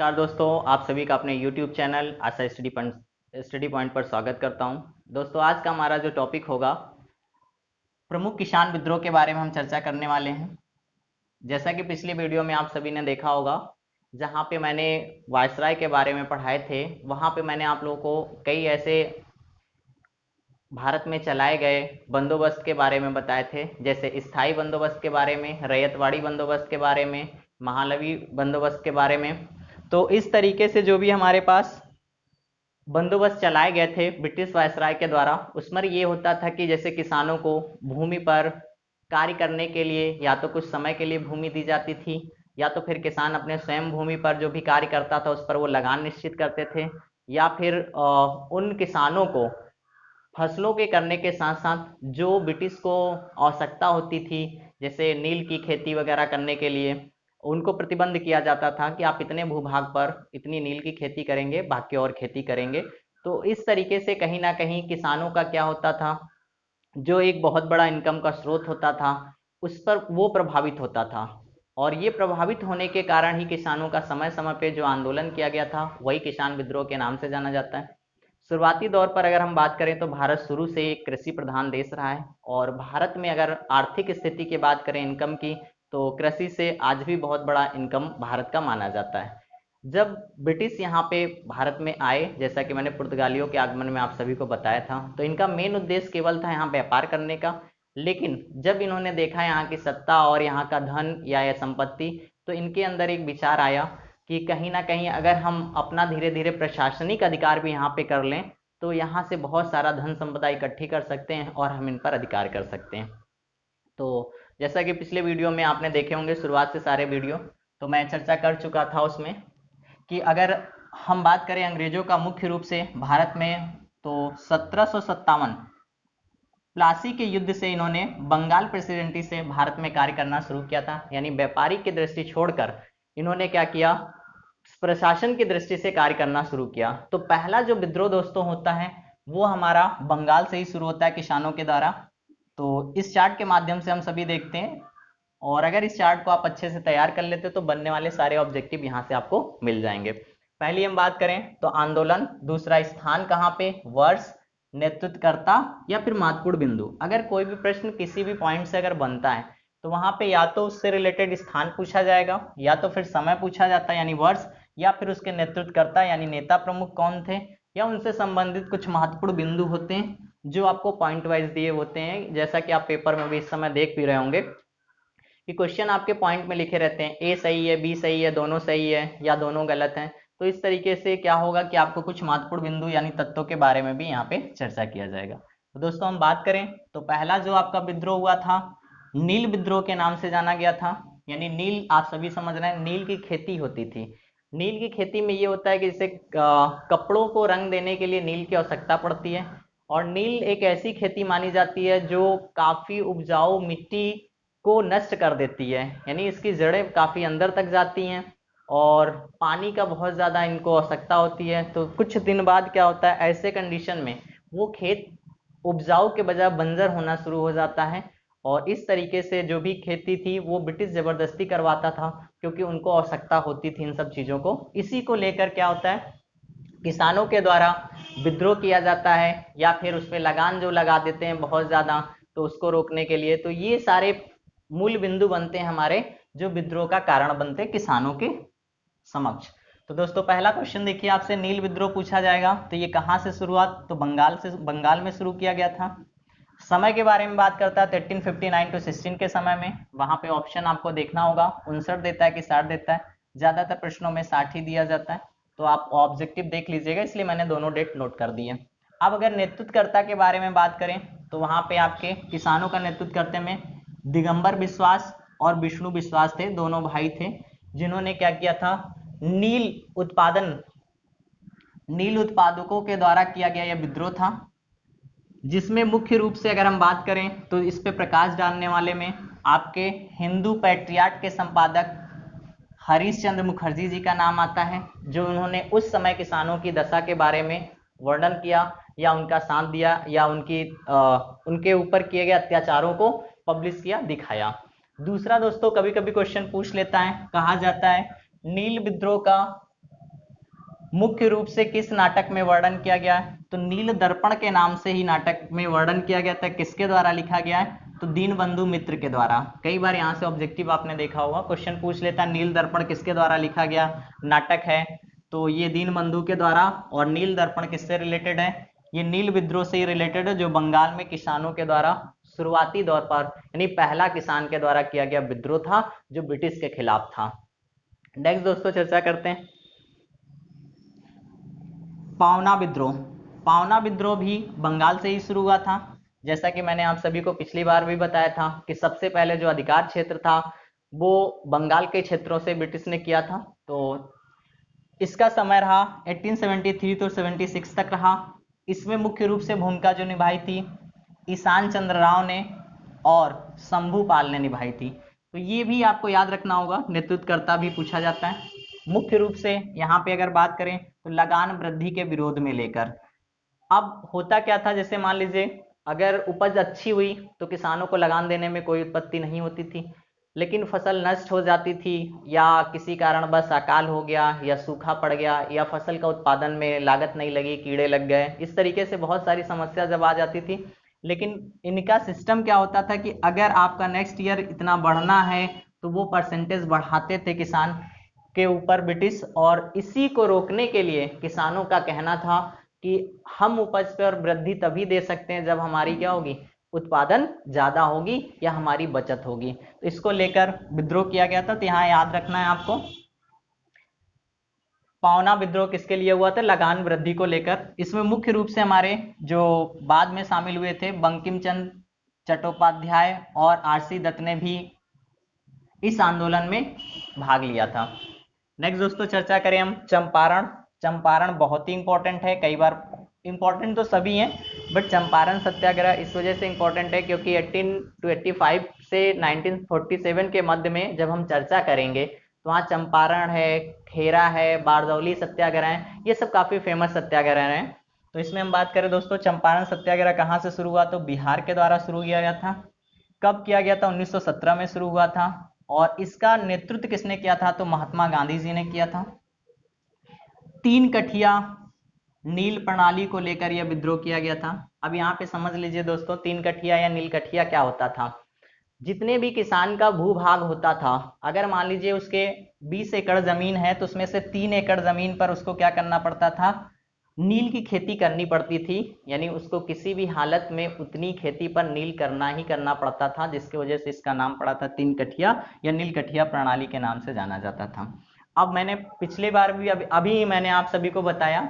नमस्कार दोस्तों, आप सभी का अपने YouTube चैनल आशा स्टडी पॉइंट पर स्वागत करता हूं। दोस्तों, आज का हमारा जो टॉपिक होगा प्रमुख किसान विद्रोह के बारे में हम चर्चा करने वाले हैं। जैसा कि पिछली वीडियो में आप सभी ने देखा होगा, जहां पे मैंने वायसराय के बारे में पढ़ाए थे, वहां पे मैंने आप लोगों को कई ऐसे भारत में चलाए गए बंदोबस्त के बारे में बताए थे, जैसे स्थायी बंदोबस्त के बारे में, रैयतवाड़ी बंदोबस्त के बारे में, महालवी बंदोबस्त के बारे में। तो इस तरीके से जो भी हमारे पास बंदोबस्त चलाए गए थे ब्रिटिश वायसराय के द्वारा, उसमें ये होता था कि जैसे किसानों को भूमि पर कार्य करने के लिए या तो कुछ समय के लिए भूमि दी जाती थी, या तो फिर किसान अपने स्वयं भूमि पर जो भी कार्य करता था उस पर वो लगान निश्चित करते थे, या फिर उन किसानों को फसलों के करने के साथ साथ जो ब्रिटिश को आवश्यकता होती थी, जैसे नील की खेती वगैरह करने के लिए, उनको प्रतिबंध किया जाता था कि आप इतने भूभाग पर इतनी नील की खेती करेंगे, बाकी और खेती करेंगे। तो इस तरीके से कहीं ना कहीं किसानों का क्या होता था, जो एक बहुत बड़ा इनकम का स्रोत होता था, उस पर वो प्रभावित होता था। और ये प्रभावित होने के कारण ही किसानों का समय समय पे जो आंदोलन किया गया था वही किसान विद्रोह के नाम से जाना जाता है। शुरुआती दौर पर अगर हम बात करें तो भारत शुरू से एक कृषि प्रधान देश रहा है, और भारत में अगर आर्थिक स्थिति की बात करें इनकम की, तो कृषि से आज भी बहुत बड़ा इनकम भारत का माना जाता है। जब ब्रिटिश यहाँ पे भारत में आए, जैसा कि मैंने पुर्तगालियों के आगमन में आप सभी को बताया था, तो इनका मेन उद्देश्य केवल था यहाँ व्यापार करने का। लेकिन जब इन्होंने देखा यहाँ की सत्ता और यहाँ का धन या यह संपत्ति, तो इनके अंदर एक विचार आया कि कहीं ना कहीं अगर हम अपना धीरे धीरे प्रशासनिक अधिकार भी यहाँ पे कर लें, तो यहाँ से बहुत सारा धन संपदा इकट्ठी कर सकते हैं और हम इन पर अधिकार कर सकते हैं। तो जैसा कि पिछले वीडियो में आपने देखे होंगे, शुरुआत से सारे वीडियो तो मैं चर्चा कर चुका था उसमें, कि अगर हम बात करें अंग्रेजों का मुख्य रूप से भारत में, तो 1757 प्लासी के युद्ध से इन्होंने बंगाल प्रेसिडेंसी से भारत में कार्य करना शुरू किया था। यानी व्यापारिक की दृष्टि छोड़कर इन्होंने क्या किया, प्रशासन की दृष्टि से कार्य करना शुरू किया। तो पहला जो विद्रोह दोस्तों होता है वो हमारा बंगाल से ही शुरू होता है किसानों के द्वारा। तो इस चार्ट के माध्यम से हम सभी देखते हैं, और अगर इस चार्ट को आप अच्छे से तैयार कर लेते तो बनने वाले सारे ऑब्जेक्टिव यहाँ से आपको मिल जाएंगे। पहली हम बात करें तो आंदोलन, दूसरा स्थान कहाँ पे, वर्ष, नेतृत्वकर्ता या फिर महत्वपूर्ण बिंदु। अगर कोई भी प्रश्न किसी भी पॉइंट से अगर बनता है तो वहां पे या तो उससे रिलेटेड स्थान पूछा जाएगा, या तो फिर समय पूछा जाता है यानी वर्ष, या फिर उसके नेतृत्वकर्ता यानी नेता प्रमुख कौन थे, या उनसे संबंधित कुछ महत्वपूर्ण बिंदु होते हैं जो आपको पॉइंट वाइज दिए होते हैं। जैसा कि आप पेपर में भी इस समय देख भी रहे होंगे कि क्वेश्चन आपके पॉइंट में लिखे रहते हैं, ए सही है, बी सही है, दोनों सही है या दोनों गलत हैं। तो इस तरीके से क्या होगा कि आपको कुछ महत्वपूर्ण बिंदु यानी तत्वों के बारे में भी यहाँ पे चर्चा किया जाएगा। तो दोस्तों हम बात करें तो पहला जो आपका विद्रोह हुआ था, नील विद्रोह के नाम से जाना गया था। यानी नील, आप सभी समझ रहे हैं, नील की खेती होती थी। नील की खेती में ये होता है कि जैसे कपड़ों को रंग देने के लिए नील की आवश्यकता पड़ती है, और नील एक ऐसी खेती मानी जाती है जो काफी उपजाऊ मिट्टी को नष्ट कर देती है। यानी इसकी जड़ें काफी अंदर तक जाती हैं और पानी का बहुत ज्यादा इनको आवश्यकता होती है। तो कुछ दिन बाद क्या होता है, ऐसे कंडीशन में वो खेत उपजाऊ के बजाय बंजर होना शुरू हो जाता है, और इस तरीके से जो भी खेती थी वो ब्रिटिश जबरदस्ती करवाता था, क्योंकि उनको आवश्यकता होती थी इन सब चीजों को। इसी को लेकर क्या होता है, किसानों के द्वारा विद्रोह किया जाता है, या फिर उसमें लगान जो लगा देते हैं बहुत ज्यादा, तो उसको रोकने के लिए। तो ये सारे मूल बिंदु बनते हैं हमारे, जो विद्रोह का कारण बनते हैं किसानों के समक्ष। तो दोस्तों पहला क्वेश्चन देखिए, आपसे नील विद्रोह पूछा जाएगा, तो ये कहां से शुरुआत, तो बंगाल में शुरू किया गया था। समय के बारे में बात करता है तो 1859 टू 16 के समय में। वहां पे ऑप्शन आपको देखना होगा, 59 देता है कि 60 देता है। ज्यादातर प्रश्नों में 60 ही दिया जाता है, तो आप ऑब्जेक्टिव देख लीजिएगा, इसलिए मैंने दोनों डेट नोट कर दिए। अब अगर नेतृत्वकर्ता के बारे में बात करें तो वहां पे आपके किसानों का नेतृत्व करते में दिगंबर विश्वास और विष्णु विश्वास थे, दोनों भाई थे, जिन्होंने क्या किया था, नील उत्पादकों के द्वारा किया गया यह विद्रोह था, जिसमें मुख्य रूप से अगर हम बात करें तो इस पे प्रकाश डालने वाले में आपके हिंदू पैट्रियाट के संपादक हरीश चंद्र मुखर्जी जी का नाम आता है, जो उन्होंने उस समय किसानों की दशा के बारे में वर्णन किया या उनका साथ दिया, या उनके ऊपर किए गए अत्याचारों को पब्लिश किया, दिखाया। दूसरा दोस्तों, कभी कभी क्वेश्चन पूछ लेता है, कहा जाता है नील विद्रोह का मुख्य रूप से किस नाटक में वर्णन किया गया है? तो नील दर्पण के नाम से ही नाटक में वर्णन किया गया था। किसके द्वारा लिखा गया है? तो दीनबंधु मित्र के द्वारा। कई बार यहाँ से ऑब्जेक्टिव आपने देखा होगा, क्वेश्चन पूछ लेता है नील दर्पण किसके द्वारा लिखा गया नाटक है, तो ये दीनबंधु के द्वारा। और नील दर्पण किससे रिलेटेड है? ये नील विद्रोह से ही रिलेटेड है, जो बंगाल में किसानों के द्वारा शुरुआती दौर पर यानी पहला किसान के द्वारा किया गया विद्रोह था, जो ब्रिटिश के खिलाफ था। नेक्स्ट दोस्तों चर्चा करते हैं पावना विद्रोह। पावना विद्रोह भी बंगाल से ही शुरू हुआ था। जैसा कि मैंने आप सभी को पिछली बार भी बताया था कि सबसे पहले जो अधिकार क्षेत्र था वो बंगाल के क्षेत्रों से ब्रिटिश ने किया था। तो इसका समय रहा 1873 तो 76 तक रहा। इसमें मुख्य रूप से भूमिका जो निभाई थी ईशान चंद्र राव ने और शंभू पाल ने निभाई थी। तो ये भी आपको याद रखना होगा, नेतृत्वकर्ता भी पूछा जाता है। मुख्य रूप से यहाँ पे अगर बात करें तो लगान वृद्धि के विरोध में लेकर। अब होता क्या था, जैसे मान लीजिए अगर उपज अच्छी हुई तो किसानों को लगान देने में कोई आपत्ति नहीं होती थी, लेकिन फसल नष्ट हो जाती थी या किसी कारण बस अकाल हो गया या सूखा पड़ गया या फसल का उत्पादन में लागत नहीं लगी, कीड़े लग गए, इस तरीके से बहुत सारी समस्या जब आ जाती थी। लेकिन इनका सिस्टम क्या होता था कि अगर आपका नेक्स्ट ईयर इतना बढ़ना है तो वो परसेंटेज बढ़ाते थे किसान के ऊपर ब्रिटिश। और इसी को रोकने के लिए किसानों का कहना था कि हम उपज पर वृद्धि तभी दे सकते हैं जब हमारी क्या होगी, उत्पादन ज्यादा होगी या हमारी बचत होगी। तो इसको लेकर विद्रोह किया गया था। तो यहाँ याद रखना है आपको, पावना विद्रोह किसके लिए हुआ था? लगान वृद्धि को लेकर। इसमें मुख्य रूप से हमारे जो बाद में शामिल हुए थे बंकिम चंद्र चट्टोपाध्याय और आरसी दत्त ने भी इस आंदोलन में भाग लिया था। नेक्स्ट दोस्तों चर्चा करें हम चंपारण। चंपारण बहुत ही इंपॉर्टेंट है, कई बार इंपॉर्टेंट तो सभी हैं बट चंपारण सत्याग्रह इस वजह से इंपॉर्टेंट है क्योंकि 1885 से 1947 के मध्य में जब हम चर्चा करेंगे तो वहाँ चंपारण है, खेरा है, बारदौली सत्याग्रह है, ये सब काफी फेमस सत्याग्रह हैं। तो इसमें हम बात करें दोस्तों चंपारण सत्याग्रह कहाँ से शुरू हुआ, तो बिहार के द्वारा शुरू किया गया था। कब किया गया था? 1917 में शुरू हुआ था। और इसका नेतृत्व किसने किया था? तो महात्मा गांधी जी ने किया था। 3 कठिया नील प्रणाली को लेकर यह विद्रोह किया गया था। अब यहाँ पे समझ लीजिए दोस्तों 3 कठिया या नील कठिया क्या होता था। जितने भी किसान का भूभाग होता था, अगर मान लीजिए उसके 20 एकड़ जमीन है तो उसमें से 3 एकड़ जमीन पर उसको क्या करना पड़ता था, नील की खेती करनी पड़ती थी। यानी उसको किसी भी हालत में उतनी खेती पर नील करना ही करना पड़ता था, जिसकी वजह से इसका नाम पड़ा था 3 कठिया या नील कठिया प्रणाली के नाम से जाना जाता था। अब मैंने पिछले बार भी अभी मैंने आप सभी को बताया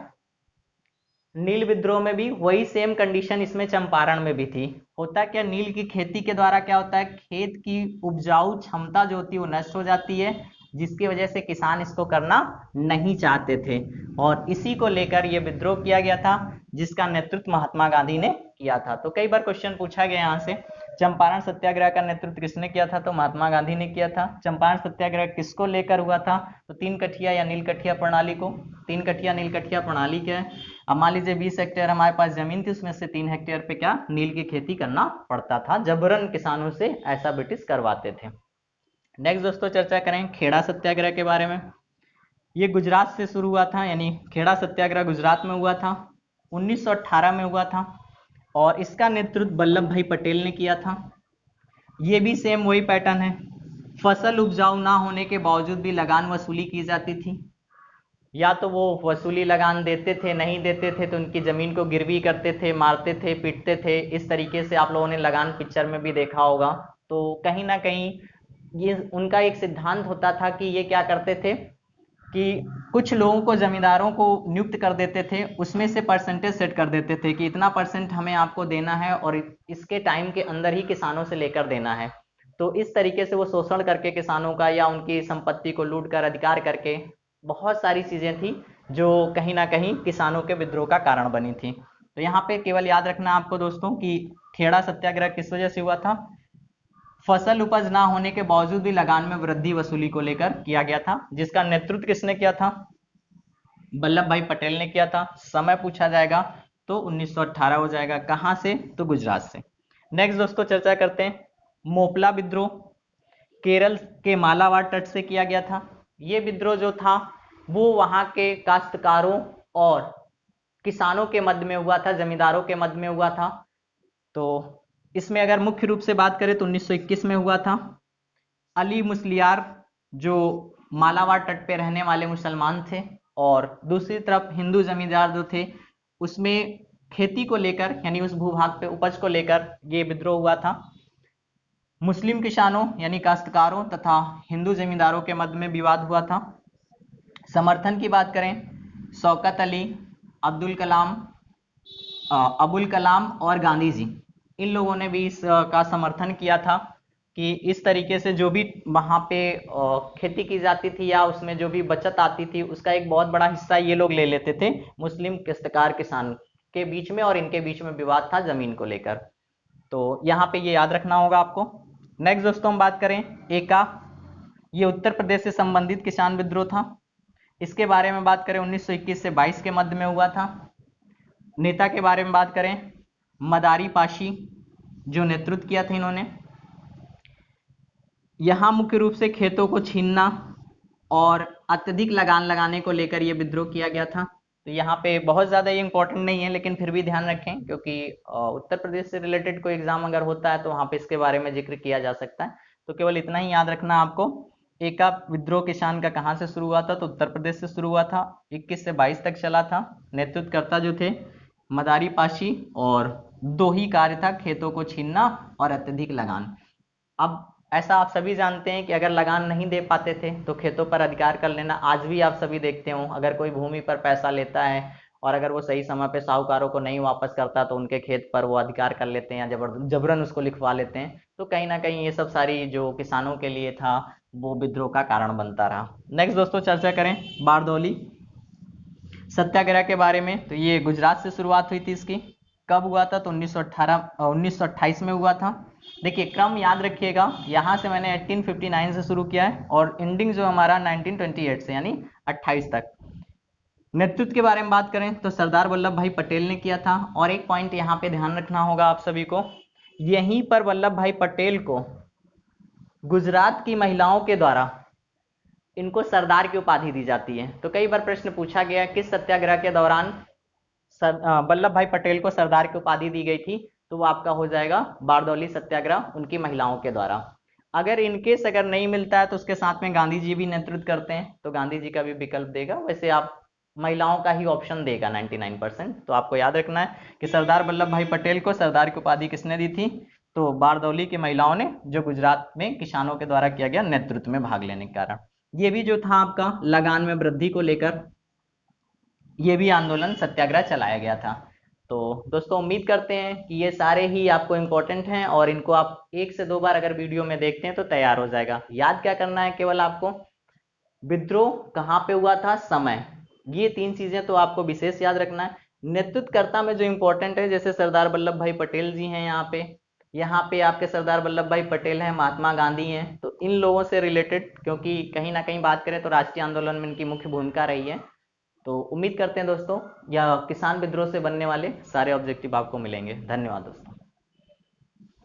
नील विद्रोह में भी वही सेम कंडीशन इसमें चंपारण में भी थी। होता क्या, नील की खेती के द्वारा क्या होता है, खेत की उपजाऊ क्षमता जो होती है वो नष्ट हो जाती है, जिसकी वजह से किसान इसको करना नहीं चाहते थे। और इसी को लेकर यह विद्रोह किया गया था, जिसका नेतृत्व महात्मा गांधी ने किया था। तो कई बार क्वेश्चन पूछा गया यहाँ से, चंपारण सत्याग्रह का नेतृत्व किसने किया था? तो महात्मा गांधी ने किया था। चंपारण सत्याग्रह किसको लेकर हुआ था? तो 3 कठिया या नील कठिया प्रणाली को। 3 कठिया नील कठिया प्रणाली क्या है? अब मान लीजिए 20 हेक्टेयर हमारे पास जमीन थी, उसमें से 3 हेक्टेयर पे क्या नील की खेती करना पड़ता था, जबरन किसानों से ऐसा ब्रिटिश करवाते थे। नेक्स्ट दोस्तों चर्चा करें खेड़ा सत्याग्रह के बारे में। ये गुजरात से शुरू हुआ था, यानी खेड़ा सत्याग्रह गुजरात में हुआ था, 1918 में हुआ था और इसका नेतृत्व वल्लभ भाई पटेल ने किया था। ये भी सेम वही पैटर्न है, फसल उपजाऊ ना होने के बावजूद भी लगान वसूली की जाती थी। या तो वो वसूली लगान देते थे, नहीं देते थे तो उनकी जमीन को गिरवी करते थे, मारते थे, पीटते थे। इस तरीके से आप लोगों ने लगान पिक्चर में भी देखा होगा। तो कहीं ना कहीं ये उनका एक सिद्धांत होता था कि ये क्या करते थे कि कुछ लोगों को, जमींदारों को नियुक्त कर देते थे, उसमें से परसेंटेज सेट कर देते थे कि इतना परसेंट हमें आपको देना है और इसके टाइम के अंदर ही किसानों से लेकर देना है। तो इस तरीके से वो शोषण करके किसानों का या उनकी संपत्ति को लूट कर अधिकार करके बहुत सारी चीजें थी जो कहीं ना कहीं किसानों के विद्रोह का कारण बनी थी। तो यहाँ पे केवल याद रखना आपको दोस्तों कि खेड़ा सत्याग्रह किस वजह से हुआ था, फसल उपज ना होने के बावजूद भी लगान में वृद्धि वसूली को लेकर किया गया था, जिसका नेतृत्व किसने किया था, वल्लभ भाई पटेल ने किया था। समय पूछा जाएगा तो 1918 हो जाएगा। कहां से, तो गुजरात से। नेक्स्ट दोस्तों चर्चा करते हैं मोपला विद्रोह। केरल के मालाबार तट से किया गया था। यह विद्रोह जो था वो वहाँ के काश्तकारों और किसानों के मध्य में हुआ था, जमींदारों के मध्य में हुआ था। तो इसमें अगर मुख्य रूप से बात करें तो 1921 में हुआ था। अली मुस्लियार जो मालाबार तट पे रहने वाले मुसलमान थे, और दूसरी तरफ हिंदू जमींदार जो थे, उसमें खेती को लेकर यानी उस भूभाग पे उपज को लेकर ये विद्रोह हुआ था। मुस्लिम किसानों यानी काश्तकारों तथा हिंदू जमींदारों के मध्य में विवाद हुआ था। समर्थन की बात करें, शौकत अली, अब्दुल कलाम, अबुल कलाम और गांधी जी, इन लोगों ने भी इसका समर्थन किया था कि इस तरीके से जो भी वहाँ पे खेती की जाती थी या उसमें जो भी बचत आती थी उसका एक बहुत बड़ा हिस्सा ये लोग ले लेते थे मुस्लिम काश्तकार किसान के बीच में, और इनके बीच में विवाद था जमीन को लेकर। तो यहाँ पे ये याद रखना होगा आपको। नेक्स्ट दोस्तों हम बात करें एका, ये उत्तर प्रदेश से संबंधित किसान विद्रोह था। इसके बारे में बात करें 1921 से 22 के मध्य में हुआ था। नेता के बारे में बात करें, मदारी पाशी जो नेतृत्व किया था इन्होंने। यहां मुख्य रूप से खेतों को छीनना और अत्यधिक लगान लगाने को लेकर यह विद्रोह किया गया था। तो यहाँ पे बहुत ज़्यादा ये इंपॉर्टेंट नहीं है, लेकिन फिर भी ध्यान रखें क्योंकि उत्तर प्रदेश से रिलेटेड कोई एग्जाम अगर होता है तो वहाँ पे इसके बारे में जिक्र किया जा सकता है। तो केवल इतना ही याद रखना आपको। एका विद्रोह किसान का कहाँ से शुरू हुआ था, तो उत्तर प्रदेश से शुरू हुआ था, 21 से 22 तक चला था। नेतृत्वकर्ता जो थे मदारी पाशी, और दो ही कार्य था, खेतों को छीनना और अत्यधिक लगान। अब ऐसा आप सभी जानते हैं कि अगर लगान नहीं दे पाते थे तो खेतों पर अधिकार कर लेना आज भी आप सभी देखते हो। अगर कोई भूमि पर पैसा लेता है और अगर वो सही समय पे साहूकारों को नहीं वापस करता तो उनके खेत पर वो अधिकार कर लेते हैं या जबरन उसको लिखवा लेते हैं। तो कहीं ना कहीं ये सब सारी जो किसानों के लिए था वो विद्रोह का कारण बनता रहा। नेक्स्ट दोस्तों चर्चा करें बारदौली सत्याग्रह के बारे में। तो ये गुजरात से शुरुआत हुई थी इसकी। कब हुआ था, तो 1928 में हुआ था। देखिए क्रम याद रखिएगा, यहाँ से मैंने 1859 से शुरू किया है और एंडिंग जो हमारा 1928 से यानी 28 तक। नेतृत्व के बारे में बात करें तो सरदार वल्लभ भाई पटेल ने किया था। और एक पॉइंट यहाँ पे ध्यान रखना होगा आप सभी को, यहीं पर वल्लभ भाई पटेल को गुजरात की महिलाओं के द्वारा इनको सरदार की उपाधि दी जाती है। तो कई बार प्रश्न पूछा गया किस सत्याग्रह के दौरान वल्लभ भाई पटेल को सरदार की उपाधि दी गई थी, तो वो आपका हो जाएगा बारदौली सत्याग्रह, उनकी महिलाओं के द्वारा। अगर इनकेस अगर नहीं मिलता है तो उसके साथ में गांधी जी भी नेतृत्व करते हैं, तो गांधी जी का भी विकल्प देगा। वैसे आप महिलाओं का ही ऑप्शन देगा 99%। तो आपको याद रखना है कि सरदार वल्लभ भाई पटेल को सरदार की उपाधि किसने दी थी, तो बारदौली की महिलाओं ने, जो गुजरात में किसानों के द्वारा किया गया नेतृत्व में भाग लेने के कारण। ये भी जो था आपका लगान में वृद्धि को लेकर ये भी आंदोलन सत्याग्रह चलाया गया था। तो दोस्तों उम्मीद करते हैं कि ये सारे ही आपको इंपॉर्टेंट हैं और इनको आप 1 से 2 बार अगर वीडियो में देखते हैं तो तैयार हो जाएगा। याद क्या करना है केवल आपको, विद्रोह कहाँ पे हुआ था, समय, ये 3 चीजें तो आपको विशेष याद रखना है। नेतृत्वकर्ता में जो इंपॉर्टेंट है, जैसे सरदार वल्लभ भाई पटेल जी हैं, यहाँ पे आपके सरदार वल्लभ भाई पटेल हैं, महात्मा गांधी हैं। तो इन लोगों से रिलेटेड, क्योंकि कहीं ना कहीं बात करें तो राष्ट्रीय आंदोलन में इनकी मुख्य भूमिका रही है। तो उम्मीद करते हैं दोस्तों या किसान विद्रोह से बनने वाले सारे ऑब्जेक्टिव आपको मिलेंगे। धन्यवाद दोस्तों।